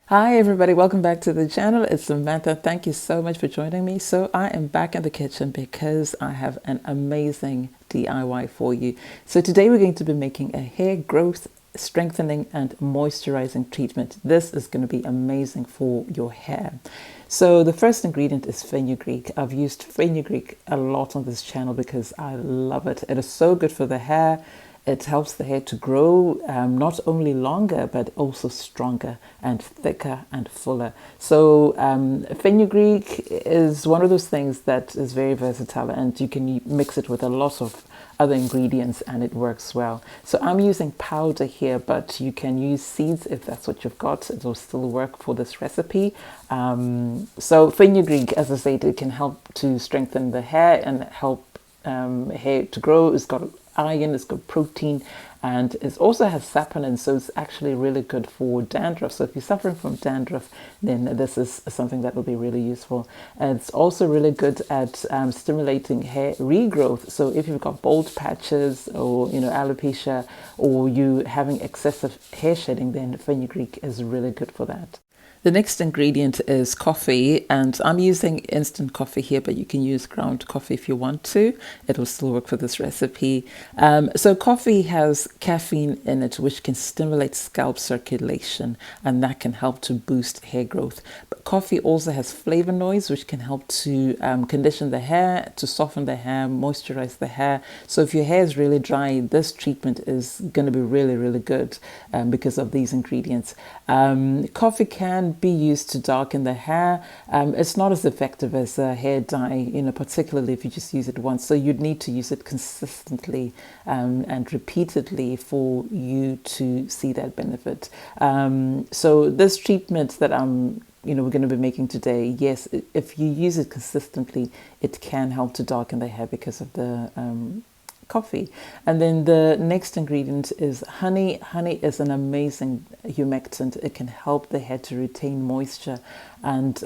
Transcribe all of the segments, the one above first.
Hi everybody, welcome back to the channel. It's Samantha. Thank you so much for joining me. So I am back in the kitchen because I have an amazing DIY for you. So today we're going to be making a hair growth strengthening and moisturizing treatment. This is going to be amazing for your hair. So the first ingredient is fenugreek. I've used fenugreek a lot on this channel because I love it. It is so good for the hair. It helps the hair to grow not only longer, but also stronger and thicker and fuller. So fenugreek is one of those things that is very versatile, and you can mix it with a lot of other ingredients and it works well. So I'm using powder here, but you can use seeds if that's what you've got. It will still work for this recipe. So fenugreek, as I said, it can help to strengthen the hair and help hair to grow. It's got iron, it's got protein, and it also has saponin, so it's actually really good for dandruff. So if you're suffering from dandruff, then this is something that will be really useful. And it's also really good at stimulating hair regrowth. So if you've got bald patches or alopecia, or you having excessive hair shedding, then fenugreek is really good for that. The next ingredient is coffee, and I'm using instant coffee here, but you can use ground coffee if you want to. It will still work for this recipe. So coffee has caffeine in it, which can stimulate scalp circulation, and that can help to boost hair growth. But coffee also has flavonoids, which can help to condition the hair, to soften the hair, moisturize the hair. So if your hair is really dry, this treatment is going to be really, really good because of these ingredients. Coffee can be used to darken the hair. It's not as effective as a hair dye, particularly if you just use it once. So you'd need to use it consistently and repeatedly for you to see that benefit. So this treatment that we're going to be making today, yes, if you use it consistently, it can help to darken the hair because of the coffee. And then the next ingredient is honey. Honey is an amazing humectant. It can help the hair to retain moisture, and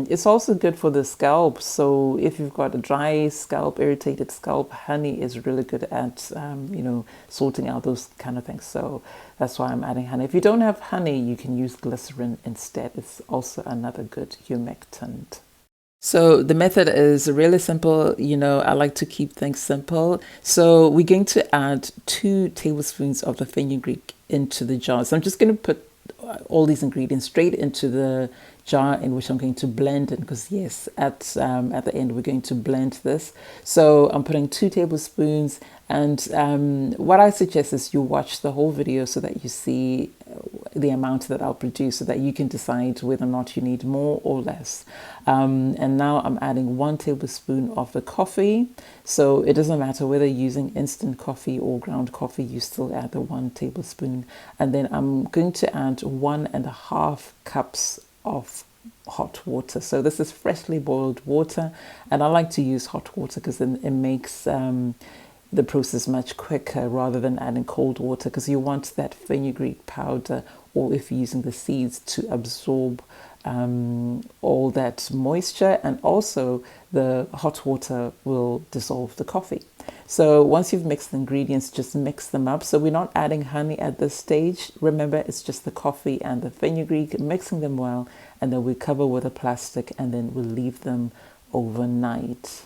it's also good for the scalp. So if you've got a dry scalp, irritated scalp, honey is really good at sorting out those kind of things. So that's why I'm adding honey. If you don't have honey, you can use glycerin instead. It's also another good humectant. So the method is really simple. I like to keep things simple. So we're going to add 2 tablespoons of the fenugreek into the jar. So I'm just going to put all these ingredients straight into the jar in which I'm going to blend it, because yes, at the end we're going to blend this. So I'm putting 2 tablespoons, and what I suggest is you watch the whole video so that you see the amount that I'll produce, so that you can decide whether or not you need more or less. And now I'm adding 1 tablespoon of the coffee. So it doesn't matter whether you're using instant coffee or ground coffee, you still add the 1 tablespoon. And then I'm going to add 1.5 cups of hot water. So this is freshly boiled water, and I like to use hot water because then it makes the process much quicker rather than adding cold water, because you want that fenugreek powder, or if you're using the seeds, to absorb all that moisture, and also the hot water will dissolve the coffee. So once you've mixed the ingredients, just mix them up. So we're not adding honey at this stage. Remember, it's just the coffee and the fenugreek, mixing them well, and then we cover with a plastic, and then we'll leave them overnight.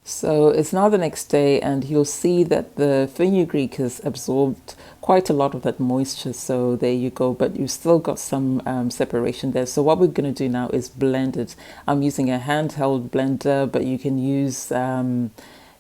So it's now the next day, and you'll see that the fenugreek has absorbed quite a lot of that moisture. So there you go, but you still got some separation there. So what we're going to do now is blend it. I'm using a handheld blender, but you can use an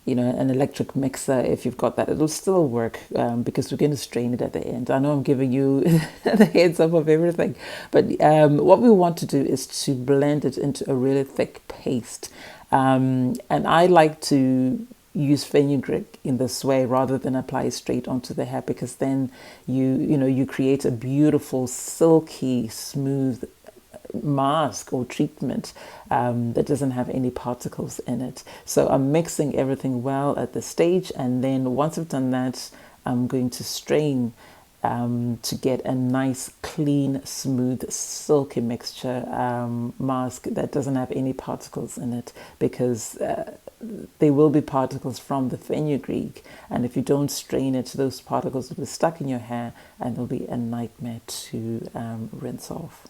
electric mixer if you've got that. It'll still work because we're going to strain it at the end. I know I'm giving you the heads up of everything, but what we want to do is to blend it into a really thick paste. And I like to use fenugreek in this way rather than apply it straight onto the hair, because then you create a beautiful, silky, smooth mask or treatment that doesn't have any particles in it. So I'm mixing everything well at this stage, and then once I've done that, I'm going to strain to get a nice, clean, smooth, silky mixture mask that doesn't have any particles in it, because there will be particles from the fenugreek, and if you don't strain it, those particles will be stuck in your hair and they'll be a nightmare to rinse off.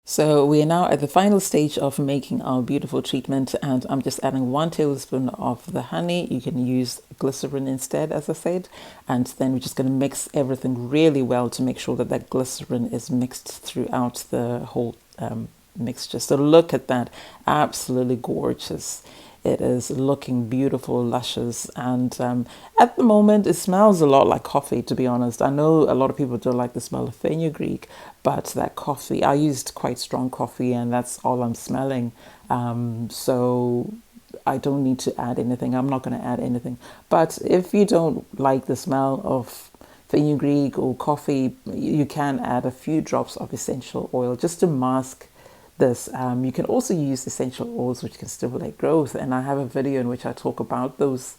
So we are now at the final stage of making our beautiful treatment, and I'm just adding 1 tablespoon of the honey. You can use glycerin instead, as I said, and then we're just going to mix everything really well to make sure that that glycerin is mixed throughout the whole mixture. So look at that, absolutely gorgeous. It is looking beautiful, luscious, and at the moment it smells a lot like coffee, to be honest. I know a lot of people don't like the smell of fenugreek, but that coffee, I used quite strong coffee and that's all I'm smelling. So I don't need to add anything. I'm not going to add anything. But if you don't like the smell of fenugreek or coffee, you can add a few drops of essential oil just to mask this. You can also use essential oils which can stimulate growth, and I have a video in which I talk about those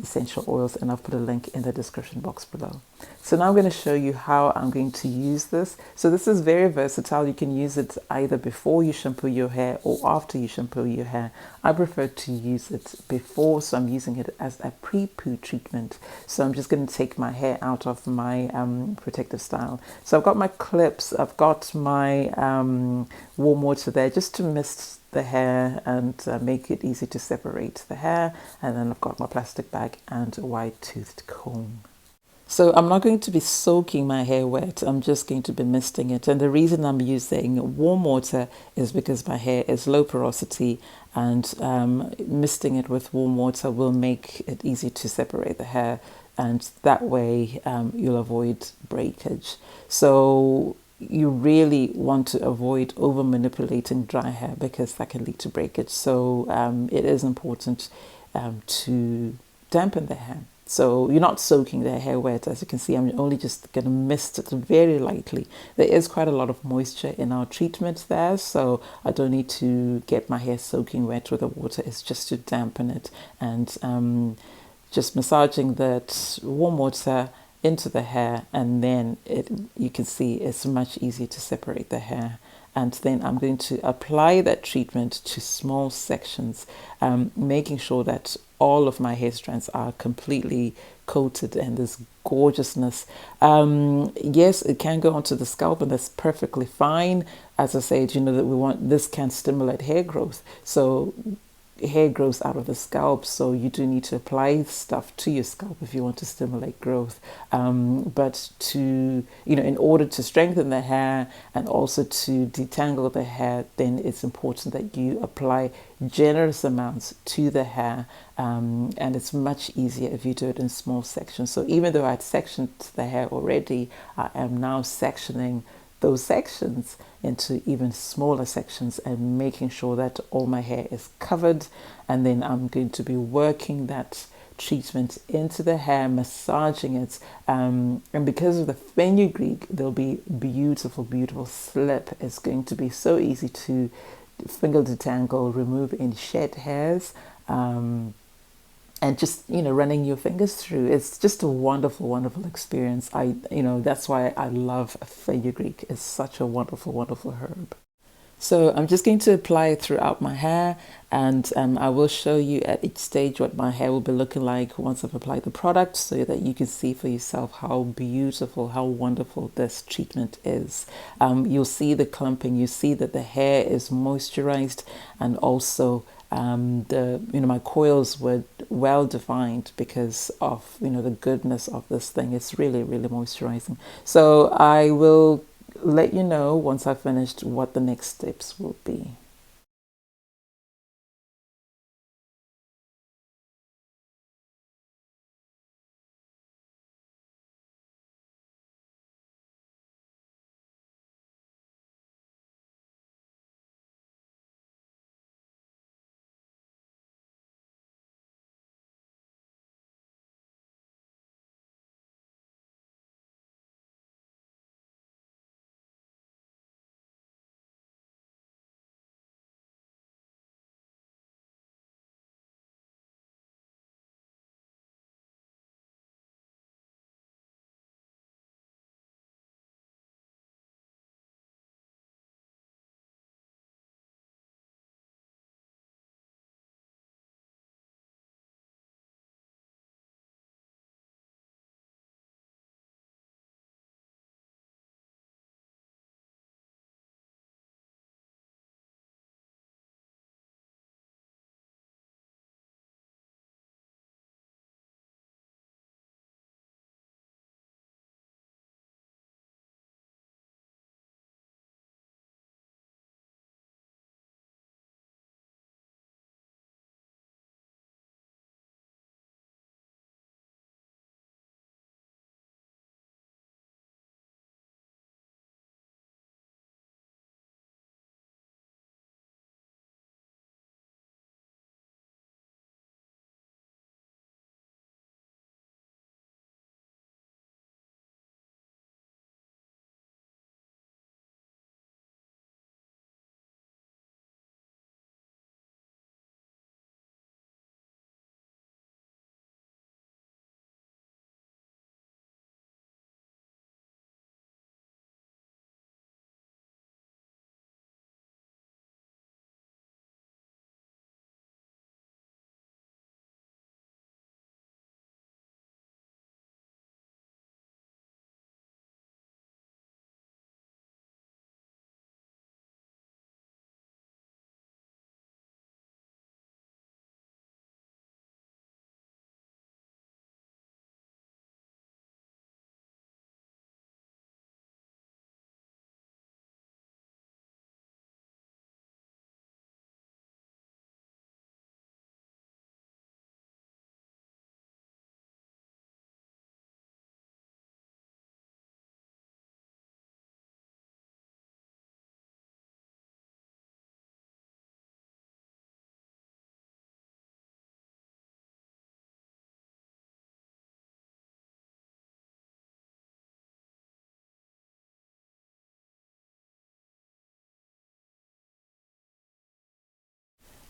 essential oils, and I'll put a link in the description box below. So now I'm going to show you how I'm going to use this. So this is very versatile. You can use it either before you shampoo your hair or after you shampoo your hair. I prefer to use it before, so I'm using it as a pre-poo treatment. So I'm just going to take my hair out of my protective style. So I've got my clips, I've got my warm water there just to mist the hair and make it easy to separate the hair, and then I've got my plastic bag and a wide toothed comb. So I'm not going to be soaking my hair wet, I'm just going to be misting it, and the reason I'm using warm water is because my hair is low porosity, and misting it with warm water will make it easy to separate the hair, and that way you'll avoid breakage. So you really want to avoid over manipulating dry hair because that can lead to breakage. So it is important to dampen the hair. So you're not soaking the hair wet. As you can see, I'm only just going to mist it very lightly. There is quite a lot of moisture in our treatment there, so I don't need to get my hair soaking wet with the water. It's just to dampen it, and just massaging that warm water into the hair, and then you can see it's much easier to separate the hair. And then I'm going to apply that treatment to small sections, making sure that all of my hair strands are completely coated in this gorgeousness. Yes, it can go onto the scalp, and that's perfectly fine. As I said, you know that this can stimulate hair growth. So hair grows out of the scalp, so you do need to apply stuff to your scalp if you want to stimulate growth, but in order to strengthen the hair and also to detangle the hair, then it's important that you apply generous amounts to the hair, and it's much easier if you do it in small sections. So even though I'd sectioned the hair already, I am now sectioning those sections into even smaller sections and making sure that all my hair is covered, and then I'm going to be working that treatment into the hair, massaging it, and because of the fenugreek, there'll be beautiful slip. It's going to be so easy to finger detangle, remove any shed hairs, and just running your fingers through. It's just a wonderful experience. That's why I love fenugreek. It's such a wonderful herb. So I'm just going to apply it throughout my hair, and I will show you at each stage what my hair will be looking like once I've applied the product, so that you can see for yourself how beautiful, how wonderful this treatment is. You'll see the clumping, you see that the hair is moisturized, and also my coils were well defined because of the goodness of this thing. It's really, really moisturizing. So I will let you know once I've finished what the next steps will be.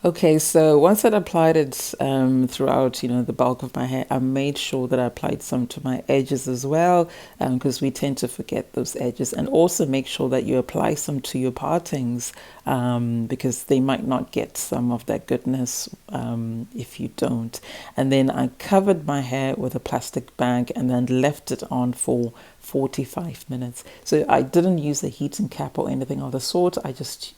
Okay, so once I'd applied it throughout, the bulk of my hair, I made sure that I applied some to my edges as well, because we tend to forget those edges. And also make sure that you apply some to your partings, because they might not get some of that goodness if you don't. And then I covered my hair with a plastic bag and then left it on for 45 minutes. So I didn't use a heating cap or anything of the sort. I just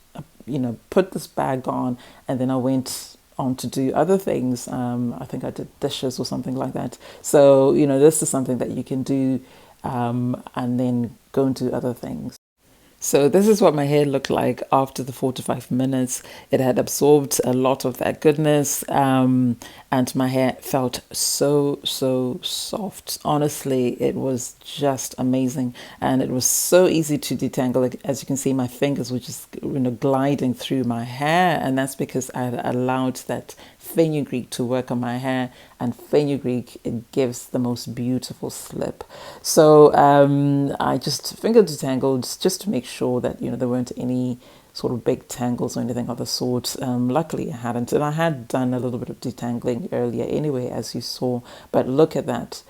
put this bag on, and then I went on to do other things. I think I did dishes or something like that. So, this is something that you can do, and then go and do other things. So this is what my hair looked like after the 4 to 5 minutes. It had absorbed a lot of that goodness, and my hair felt so, so soft. Honestly, it was just amazing, and it was so easy to detangle. Like, as you can see, my fingers were just gliding through my hair, and that's because I had allowed that fenugreek to work on my hair, and fenugreek, it gives the most beautiful slip. So I just finger detangled just to make sure that there weren't any sort of big tangles or anything of the sort. Luckily I hadn't, and I had done a little bit of detangling earlier anyway, as you saw. But look at that,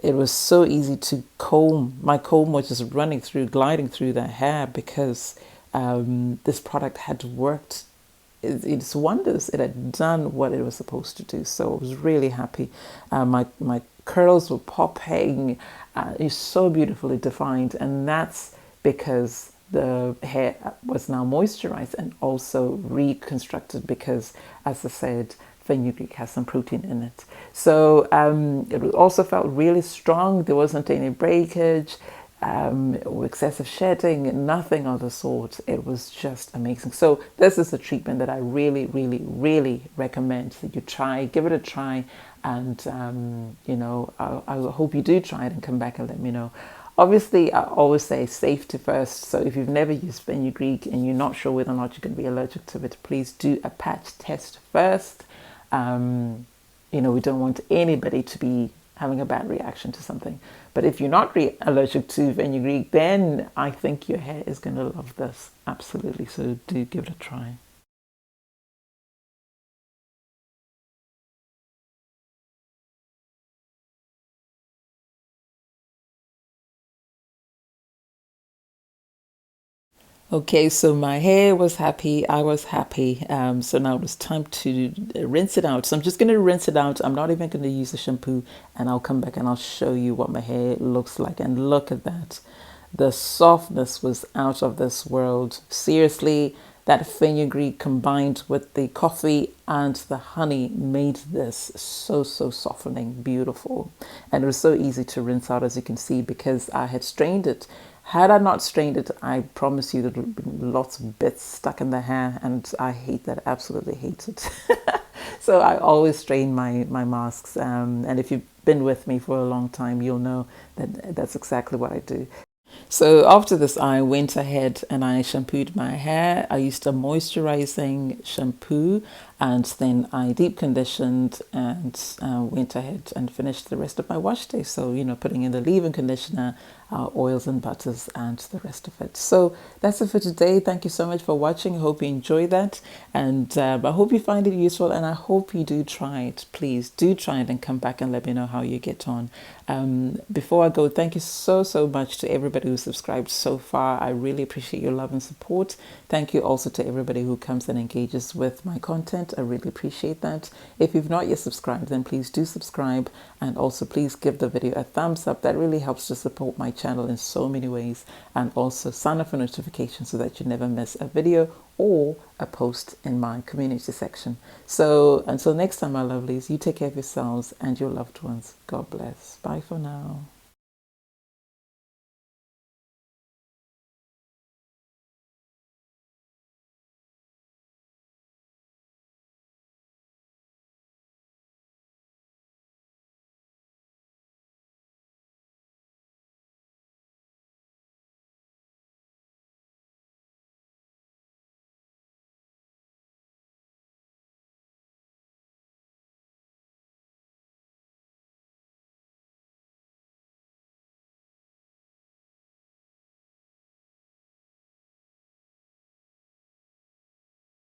it was so easy to comb. My comb was just running through, gliding through the hair, because this product had worked its wonders. It had done what it was supposed to do. So I was really happy. My curls were popping. It's so beautifully defined, and that's because the hair was now moisturized and also reconstructed because, as I said, fenugreek has some protein in it. So it also felt really strong. There wasn't any breakage or excessive shedding, nothing of the sort. It was just amazing. So this is a treatment that I really, really, really recommend that you try. Give it a try, and you know, I hope you do try it and come back and let me know. Obviously, I always say safety first. So if you've never used fenugreek and you're not sure whether or not you're going to be allergic to it, please do a patch test first. You know, we don't want anybody to be having a bad reaction to something. But if you're not allergic to fenugreek, then I think your hair is going to love this. Absolutely. So do give it a try. Okay, so my hair was happy, I was happy. So now it's time to rinse it out. So I'm just going to rinse it out. I'm not even going to use the shampoo, and I'll come back and I'll show you what my hair looks like. And look at that. The softness was out of this world. Seriously, that fenugreek combined with the coffee and the honey made this so softening, beautiful. And it was so easy to rinse out, as you can see, because I had strained it. Had I not strained it, I promise you there would have been lots of bits stuck in the hair, and I hate that, absolutely hate it. So I always strain my masks, and if you've been with me for a long time, you'll know that that's exactly what I do. So after this, I went ahead and I shampooed my hair. I used a moisturizing shampoo, and then I deep conditioned and went ahead and finished the rest of my wash day. So, you know, putting in the leave-in conditioner, oils and butters, and the rest of it. So that's it for today. Thank you so much for watching. I hope you enjoy that, and I hope you find it useful, and I hope you do try it. Please do try it and come back and let me know how you get on. Before I go, thank you so much to everybody who subscribed so far. I really appreciate your love and support. Thank you also to everybody who comes and engages with my content. I really appreciate that. If you've not yet subscribed, then please do subscribe, and also please give the video a thumbs up. That really helps to support my channel in so many ways, and also sign up for notifications so that you never miss a video or a post in my community section. So until next time, my lovelies, you take care of yourselves and your loved ones. God bless. Bye for now.